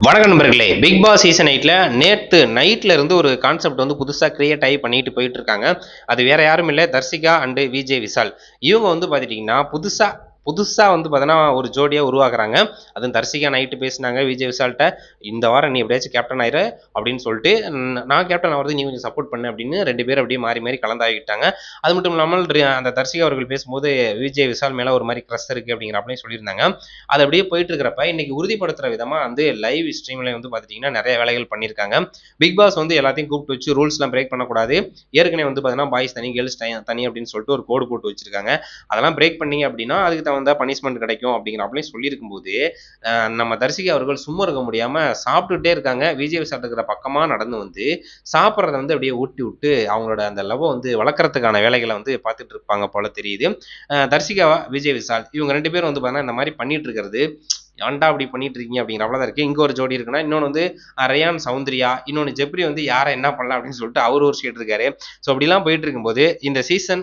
வணக்கம் நண்பர்களே. Big Boss season 8ல நேத்து நைட்ல இருந்து ஒரு கான்செப்ட் வந்து புதுசா கிரியேட் ஆகி பண்ணிட்டு போயிட்டு இருக்காங்க. அது வேற யாரும் இல்ல, தர்சிகா அண்ட் விஜே விஷால். இவங்க வந்து பார்த்துட்டீங்கன்னா, புதுசா புதுசா வந்து பார்த்தீங்கன்னா, ஒரு ஜோடியா உருவாகுறாங்க. அதுவும் தர்சிகா நைட்டு பேசினாங்க விஜய் விஷால்ட்ட, "இந்த வாரம் நீ எப்படியாச்சும் கேப்டன் ஆயிரு" அப்படின்னு சொல்லிட்டு, "நான் கேப்டன் ஆவறது நீ கொஞ்சம் சப்போர்ட் பண்ணு" அப்படின்னு 2 பேரும் அப்படியே மாறி மாறி கலந்தாகிட்டாங்க. அது மட்டும் இல்லாமல் அந்த தர்சிகா அவர்கள் பேசும்போது, விஜய் விஷால் மேல ஒரு மாரி கிரஷ் இருக்கு அப்படிங்கிறாப்லயும் சொல்லியிருந்தாங்க. அது அப்படியே போயிட்டு இருக்கிறப்ப, இன்னைக்கு உறுதிப்படுத்துற விதமா வந்து லைவ் ஸ்ட்ரீம்ல வந்து பார்த்துட்டீங்கன்னா, நிறைய வேலைகள் பண்ணியிருக்காங்க. பிக் பாஸ் வந்து எல்லாத்தையும் கூப்பிட்டு வச்சு ரூல்ஸ்லாம் பிரேக் பண்ணக்கூடாது. ஏற்கனவே வந்து பார்த்தீங்கன்னா, பாய்ஸ் தனி, கேர்ள்ஸ் தனி அப்படின்னு சொல்லிட்டு ஒரு கோடு போட்டு வச்சிருக்காங்க. அதெல்லாம் பிரேக் பண்ணீங்க அப்படின்னா, அதுக்கு தகுந்த பனிஷ்மெண்ட் கிடைக்கும் அப்படிங்கிறாப்லயும் சொல்லியிருக்கும்போது, நம்ம தர்சிகா அவர்கள் சும்மா இருக்க முடியாம சாப்பிட்டுட்டே இருக்காங்க. விஜய் விஷால் இருக்கிற பக்கமா நடந்து வந்து, சாப்பிடுறத வந்து அப்படியே ஊட்டி விட்டு, அவங்களோட அந்த லவ்வ வந்து வளர்க்கறதுக்கான வேலைகள வந்து பார்த்துட்டு இருப்பாங்க போல தெரியுது. தர்சிகா, விஜய் விஷால் இவங்க 2 பேரும் வந்து பார்த்தீங்கன்னா, இந்த மாரி பண்ணிட்டு இருக்கிறது, ஏன்டா அப்படி பண்ணிட்டு இருக்கீங்க அப்படிங்கிறப்பல தான் இருக்கு. இங்க ஒரு ஜோடி இருக்குன்னா, இன்னொன்னு வந்து ரயான் சௌந்தர்யா, இன்னொன்னு ஜெப்ரி வந்து யார என்ன பண்ணலாம் அப்படின்னு சொல்லிட்டு அவரு ஒரு ஷேட் இருக்காரு. ஸோ அப்படிலாம் போயிட்டு இருக்கும்போது, இந்த சீசன்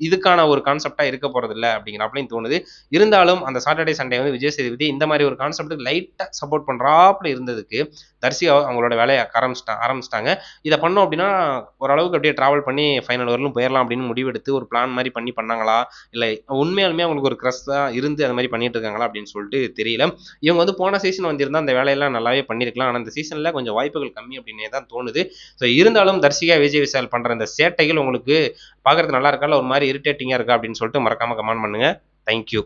இதுக்கான ஒரு கான்செப்ட்டா இருக்க போறதில்ல அப்படிங்கிறாப்லயும் தோணுது. இருந்தாலும் அந்த சாட்டர்டே, சண்டே வந்து விஜய் சேதுபதி இந்த மாரி ஒரு கான்செப்ட்க்கு லைட்டா சப்போர்ட் பண்றாப்ல இருந்ததுக்கு, தர்சிகா அவங்களோட வேலைய ஆரம்பிச்சுட்டாங்க. இத பண்ணோம் அப்படின்னா, ஓரளவுக்கு அப்படியே டிராவல் பண்ணி ஃபைனல் வரலும் போயிரலாம் அப்படின்னு முடிவெடுத்து ஒரு பிளான் மாரி பண்ணாங்களா? இல்ல உண்மையாலுமே அவங்களுக்கு ஒரு கிரஷா இருந்து அந்த மாரி பண்ணிட்டு இருக்காங்களா அப்படின்னு சொல்லிட்டு தெரியல. இவங்க வந்து போன சீசன் வந்திருந்தா அந்த வேலையெல்லாம் நல்லாவே பண்ணியிருக்கலாம். ஆனா இந்த சீசன்ல கொஞ்சம் வாய்ப்புகள் கம்மி அப்படின்னே தான் தோணுது. ஸோ இருந்தாலும் தர்சிகா, விஜய் விஷால் பண்ற இந்த சேட்டைகள் உங்களுக்கு பார்க்கறதுக்கு நல்லா இருக்கா? இல்ல ஒரு மாரி இரிட்டேட்டிங்கா இருக்கா? அப்படின்னு சொல்லிட்டு மறக்காம கமெண்ட் பண்ணுங்க. Thank you.